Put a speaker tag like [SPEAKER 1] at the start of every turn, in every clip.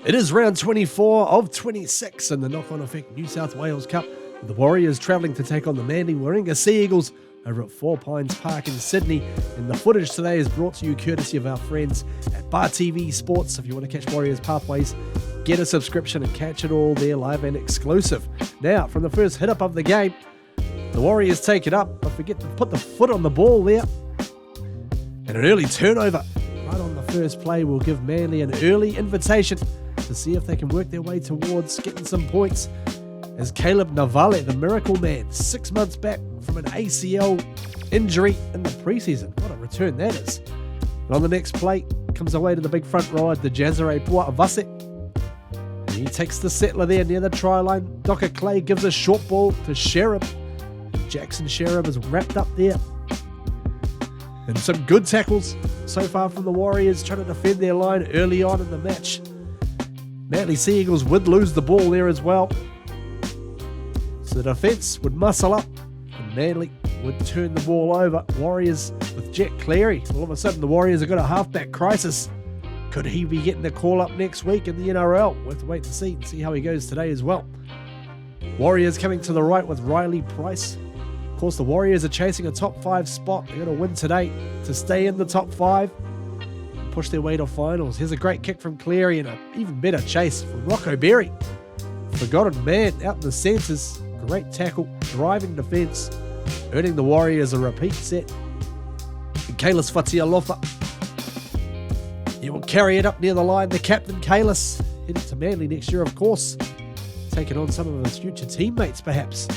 [SPEAKER 1] It is round 24 of 26 in the knock-on effect New South Wales Cup, with the Warriors travelling to take on the Manly Warringah Sea Eagles over at 4 Pines Park in Sydney. And the footage today is brought to you courtesy of our friends at Bar TV Sports. If you want to catch Warriors Pathways, get a subscription and catch it all there live and exclusive. Now, from the first hit-up of the game, the Warriors take it up, but forget to put the foot on the ball there. And an early turnover right on the first play will give Manly an early invitation to see if they can work their way towards getting some points, as Caleb Navale, the miracle man, 6 months back from an ACL injury in the preseason. What a return that is. And on the next play, comes away to the big front ride, the Jazare Pua'avase. And he takes the settler there near the try line. Docker Clay gives a short ball to Sherab. Jackson Sherab is wrapped up there. And some good tackles so far from the Warriors, trying to defend their line early on in the match. Manly Sea Eagles would lose the ball there as well. So the defence would muscle up and Manly would turn the ball over. Warriors with Jet Cleary. All of a sudden the Warriors have got a halfback crisis. Could he be getting the call up next week in the NRL? We'll have to wait and see how he goes today as well. Warriors coming to the right with Riley Price. Of course, the Warriors are chasing a top 5 spot. They're going to win today to stay in the top 5 and push their way to finals. Here's a great kick from Cleary and an even better chase from Rocco Berry. Forgotten man out in the centres. Great tackle, driving defence, earning the Warriors a repeat set. And Kalis Fatialofa, he will carry it up near the line. The captain, Kalis, heading to Manly next year, of course, taking on some of his future teammates, perhaps.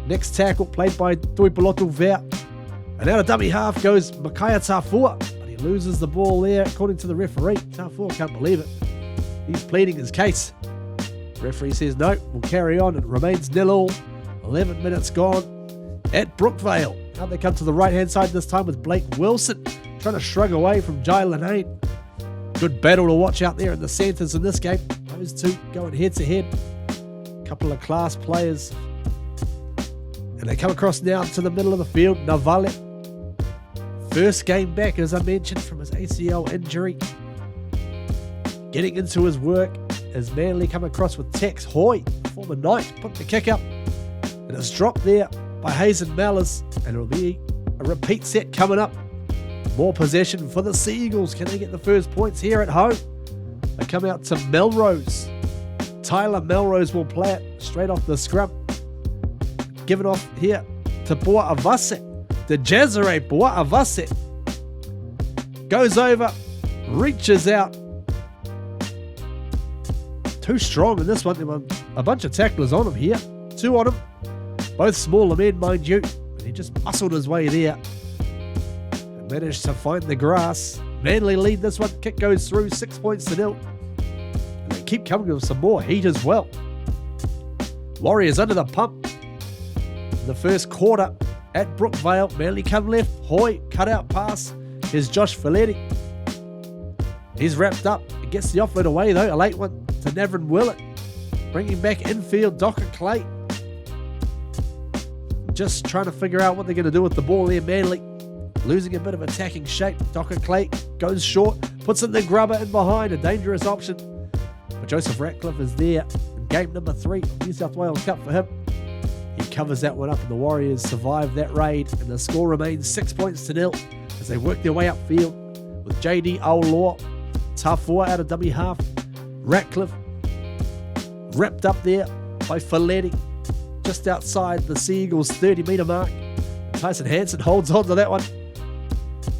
[SPEAKER 1] Next tackle, played by Tuipulotu Vea. And out of dummy half goes Makaya Tafua, but he loses the ball there, according to the referee. Tafua can't believe it. He's pleading his case. Referee says no, we'll carry on. It remains 0-0. 11 minutes gone at Brookvale. Now they come to the right-hand side this time with Blake Wilson trying to shrug away from Jai Lanane. Good battle to watch out there in the centres in this game. Those two going head-to-head. Couple of class players. And they come across now to the middle of the field. Navale. First game back, as I mentioned, from his ACL injury. Getting into his work as Manly come across with Tex Hoy, former Knight, put the kick up. And it's dropped there by Hazen Mellors, and it'll be a repeat set coming up. More possession for the Sea Eagles. Can they get the first points here at home? They come out to Melrose. Tyler Melrose will play it straight off the scrum. Give it off here to Pua'avase. The Jazare Pua'avase goes over, reaches out. Too strong in this one. There were a bunch of tacklers on him here. 2 on him. Both smaller men, mind you. But he just muscled his way there. And managed to find the grass. Manly lead this one. Kick goes through. 6 points to 0. And they keep coming with some more heat as well. Warriors under the pump. In the first quarter at Brookvale. Manly come left. Hoy, cut out pass. Here's Josh Folletti. He's wrapped up. He gets the offload away though. A late one to Navrin Willett. Bringing back infield, Docker Clay. Just trying to figure out what they're going to do with the ball there. Manly losing a bit of attacking shape. Docker Clay goes short, puts in the grubber in behind, a dangerous option. But Joseph Ratcliffe is there in game number 3 of New South Wales Cup for him. He covers that one up and the Warriors survive that raid, and the score remains 6 points to 0 as they work their way upfield with JD Aulaw, Tafua out of dummy half, Ratcliffe wrapped up there by Folletti just outside the Sea Eagles 30-metre mark. Tyson Hanson holds on to that one.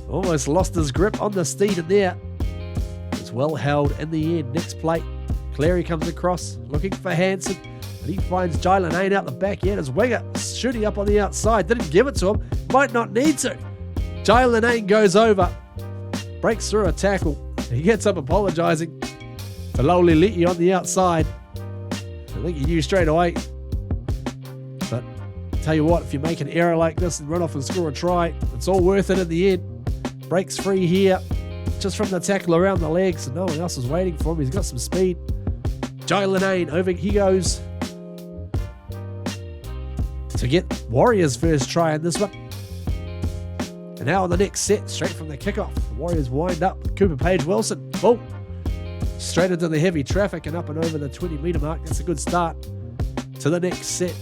[SPEAKER 1] Almost lost his grip on the steed in there. It's well held in the end. Next play, Cleary comes across looking for Hanson, and he finds Jai Lanane out the back. Yet his winger shooting up on the outside. Didn't give it to him. Might not need to. Jai Lanane goes over, breaks through a tackle. He gets up apologising to Loli Liti on the outside. I think he knew straight away. But tell you what, if you make an error like this and run off and score a try, it's all worth it in the end. Breaks free here, just from the tackle around the legs, and no one else is waiting for him. He's got some speed. Jai Lanane, over he goes to get Warriors' first try in this one. And now on the next set, straight from the kickoff, the Warriors wind up with Cooper Page Wilson. Boom. Straight into the heavy traffic and up and over the 20-metre mark. That's a good start to the next set.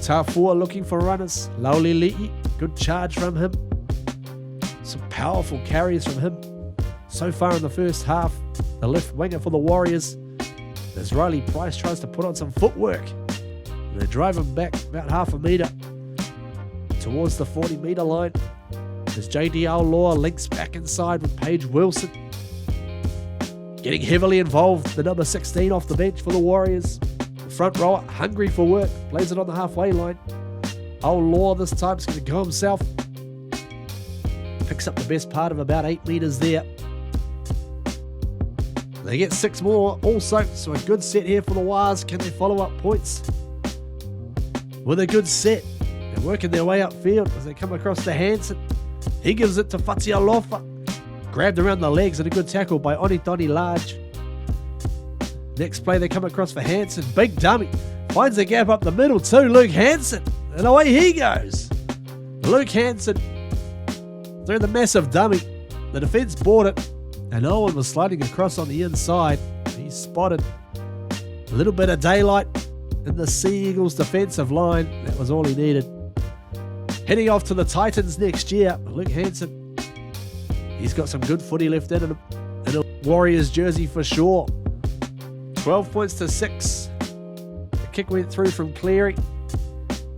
[SPEAKER 1] Tafua looking for runners. Laulili'i, good charge from him. Some powerful carries from him. So far in the first half, the left winger for the Warriors, as Riley Price tries to put on some footwork. And they drive him back about half a metre towards the 40-metre line. As JD Aulaw links back inside with Paige Wilson. Getting heavily involved, the number 16 off the bench for the Warriors. The front rower, hungry for work, plays it on the halfway line. Aulaw this time is going to go himself. Picks up the best part of about 8 metres there. They get 6 more also, so a good set here for the Wars. Can they follow up points with a good set? They're working their way upfield as they come across to Hansen. He gives it to Fatialofa. Grabbed around the legs and a good tackle by Onitoni Large. Next play they come across for Hansen. Big dummy. Finds a gap up the middle too. Luke Hansen. And away he goes. Luke Hansen through the massive dummy. The defence bought it. And Owen was sliding across on the inside. He spotted a little bit of daylight in the Sea Eagles defensive line. That was all he needed. Heading off to the Titans next year. Luke Hansen, he's got some good footy left in him. In a Warriors jersey for sure. 12 points to 6. The kick went through from Cleary.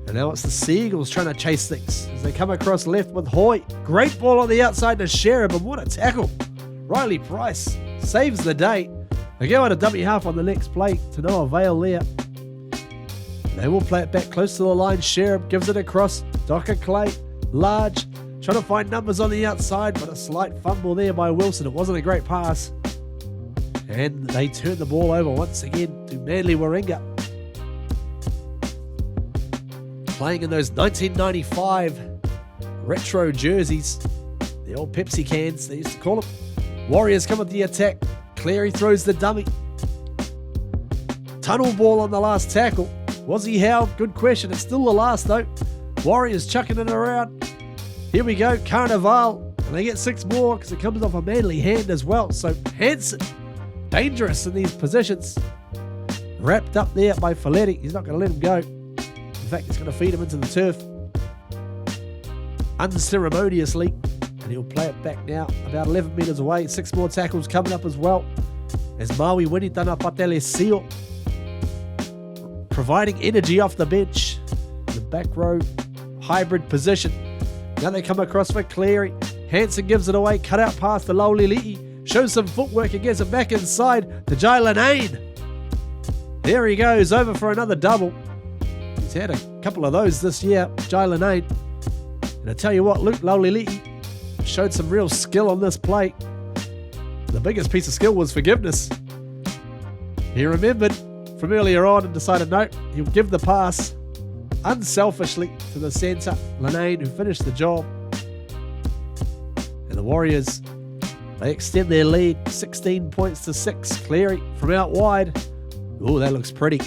[SPEAKER 1] And now it's the Sea Eagles trying to chase things as they come across left with Hoy. Great ball on the outside to Sherab, and what a tackle. Riley Price saves the day. They go on a dummy half on the next play to no avail there. They will play it back close to the line. Sherab gives it across. Docker Clay, Large, trying to find numbers on the outside, but a slight fumble there by Wilson. It wasn't a great pass. And they turn the ball over once again to Manly Warringah. Playing in those 1995 retro jerseys. The old Pepsi cans, they used to call them. Warriors come with the attack. Cleary throws the dummy. Tunnel ball on the last tackle. Was he held? Good question. It's still the last though. Warriors chucking it around. Here we go. Carnival. And they get 6 more because it comes off a Manly hand as well. So Hansen, dangerous in these positions. Wrapped up there by Folletti. He's not going to let him go. In fact, he's going to feed him into the turf. Unceremoniously. And he'll play it back now, about 11 metres away. 6 more tackles coming up as well. As Maui Winitana Patele Seal providing energy off the bench. The back row hybrid position. Now they come across for Cleary. Hansen gives it away. Cut out pass to Laulili'i. Shows some footwork and gets it back inside to Jai Lanane. There he goes, over for another double. He's had a couple of those this year, Jai Lanane. And I tell you what, Luke Laulili'i showed some real skill on this play. The biggest piece of skill was forgiveness. He remembered from earlier on and decided no, he'll give the pass unselfishly to the centre, Lanane, who finished the job. And the Warriors, they extend their lead 16 points to 6. Cleary from out wide. Oh, that looks pretty.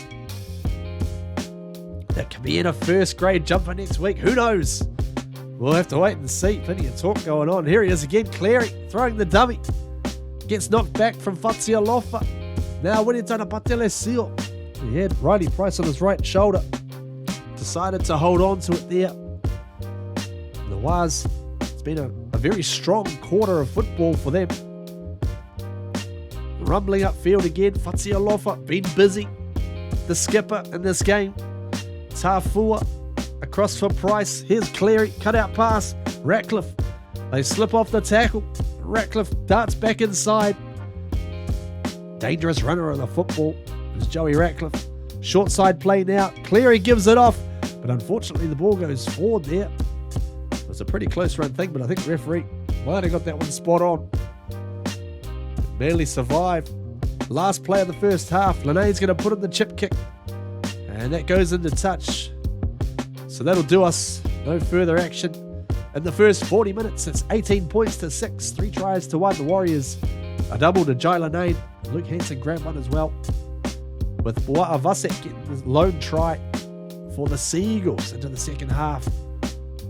[SPEAKER 1] That could be in a first grade jumper next week. Who knows? We'll have to wait and see. Plenty of talk going on. Here he is again, Cleary, throwing the dummy. Gets knocked back from Fatialofa. Now Winitana Patele Seal. He had Riley Price on his right shoulder. Decided to hold on to it there. And the Waz, it's been a very strong quarter of football for them. Rumbling upfield again. Fatialofa been busy. The skipper in this game. Tafua across for Price. Here's Cleary. Cut out pass. Ratcliffe. They slip off the tackle. Ratcliffe darts back inside. Dangerous runner of the football is Joey Ratcliffe. Short side play now. Cleary gives it off. But unfortunately the ball goes forward there. It was a pretty close run thing, but I think the referee might have got that one spot on. Barely survived. Last play of the first half. Lanane's going to put in the chip kick. And that goes into touch. So that'll do us. No further action. In the first 40 minutes, it's 18 points to 6. 3 tries to 1. The Warriors a double to Jai Lanane. Luke Hansen grabbed one as well. With Boa Avasek getting the lone try for the Sea Eagles into the second half.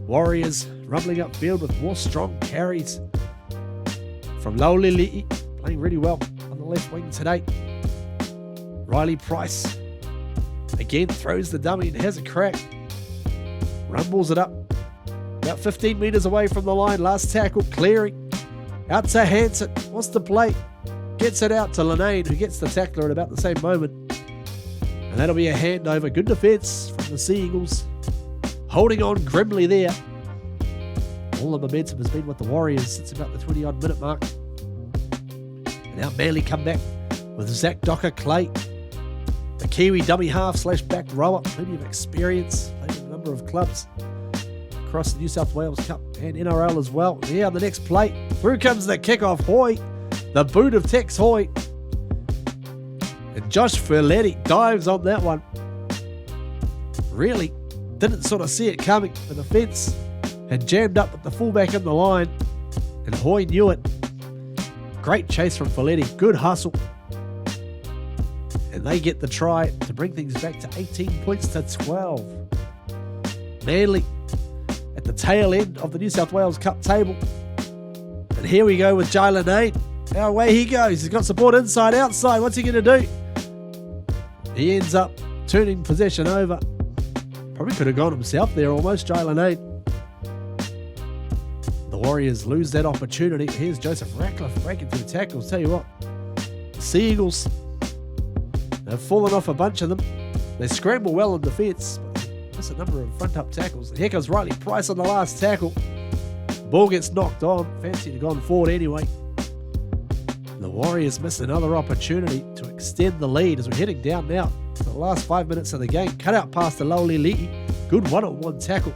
[SPEAKER 1] Warriors rumbling upfield with more strong carries from Laulili'i, playing really well on the left wing today. Riley Price again throws the dummy and has a crack. Rumbles it up. About 15 metres away from the line. Last tackle, Cleary. Out to Hanson. Wants to play. Gets it out to Linane, who gets the tackler at about the same moment. And that'll be a handover. Good defence from the Sea Eagles. Holding on grimly there. All the momentum has been with the Warriors since about the 20-odd minute mark. And now Manly come back with Zach Docker-Clay. The Kiwi dummy half / back rower. Plenty of experience. Played in a number of clubs across the New South Wales Cup and NRL as well. Yeah, on the next play, through comes the kickoff. Hoy, the boot of Tex Hoy. And Josh Furletti dives on that one. Really didn't sort of see it coming. The defence had jammed up with the fullback in the line, and Hoy knew it. Great chase from Furletti. Good hustle. And they get the try to bring things back to 18 points to 12. Manly at the tail end of the New South Wales Cup table. And here we go with Jai Linane. Away he goes. He's got support inside, outside. What's he going to do? He ends up turning possession over. Probably could have gone himself there almost, Jai Linane. The Warriors lose that opportunity. Here's Joseph Ratcliffe breaking through tackles. Tell you what, the Sea Eagles, they've fallen off a bunch of them. They scramble well in defence, but they miss a number of front-up tackles. Here comes Riley Price on the last tackle. Ball gets knocked on. Fancy to gone forward anyway. The Warriors miss another opportunity to extend the lead as we're heading down now to the last 5 minutes of the game. Cut out past the Lowly Lee. Good one-on-one tackle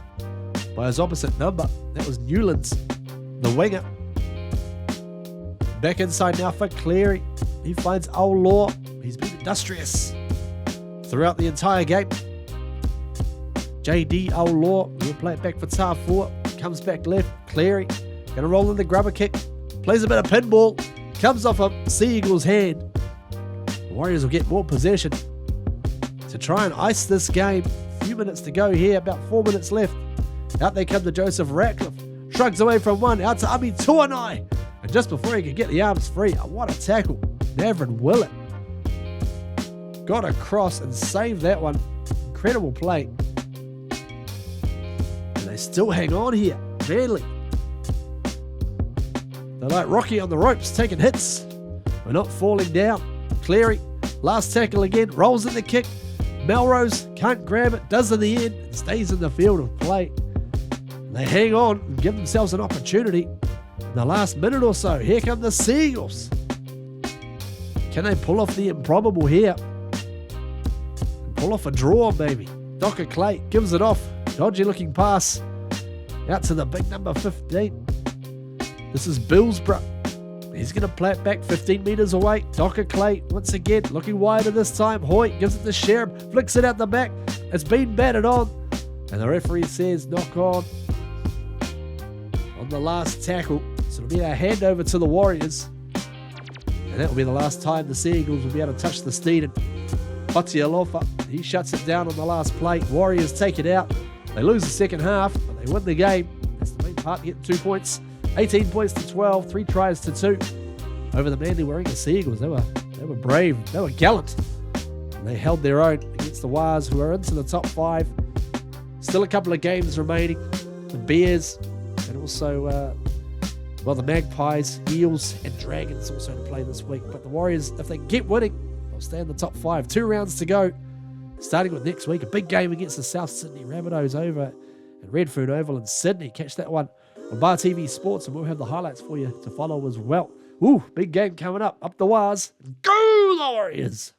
[SPEAKER 1] by his opposite number. That was Newlands, the winger. Back inside now for Cleary. He finds Old Law. He's been industrious throughout the entire game. JD Old Law will play it back for Tafua. Comes back left. Cleary going to roll in the grubber kick. Plays a bit of pinball. Comes off a Sea Eagles hand. The Warriors will get more possession to try and ice this game. A few minutes to go here. About 4 minutes left. Out they come to Joseph Ratcliffe. Shrugs away from one. Out to Ami Tuanai. And just before he could get the arms free, what a tackle. Navrin Willett got across and saved that one. Incredible play. And they still hang on here. Manly. They're like Rocky on the ropes, taking hits. We're not falling down. Cleary, last tackle again, rolls in the kick. Melrose can't grab it, does in the end, and stays in the field of play. They hang on and give themselves an opportunity in the last minute or so. Here come the Sea Eagles. Can they pull off the improbable here? Pull off a draw, maybe. Docker-Clay gives it off. Dodgy looking pass. Out to the big number 15. This is Billsborough. He's going to play it back 15 metres away. Docker-Clay once again looking wider this time. Hoyt gives it to Sherb. Flicks it out the back. It's been batted on. And the referee says knock on the last tackle. So it'll be a handover to the Warriors. And that will be the last time the Sea Eagles will be able to touch the Steeden. Hotialofa, he shuts it down on the last play. Warriors take it out. They lose the second half, but they win the game. That's the main part, getting 2 points. 18 points to 12, 3 tries to 2 over the Manly Warringah Sea Eagles. They were brave, they were gallant, and they held their own against the Wars, who are into the top 5. Still a couple of games remaining. The Bears and also, the Magpies, Eels, and Dragons also to play this week. But the Warriors, if they get winning, they'll stay in the top 5. 2 rounds to go, starting with next week. A big game against the South Sydney Rabbitohs over at Redfern Oval in Sydney. Catch that one on Bar TV Sports, and we'll have the highlights for you to follow as well. Ooh, big game coming up. Up the Wars. Go the Warriors!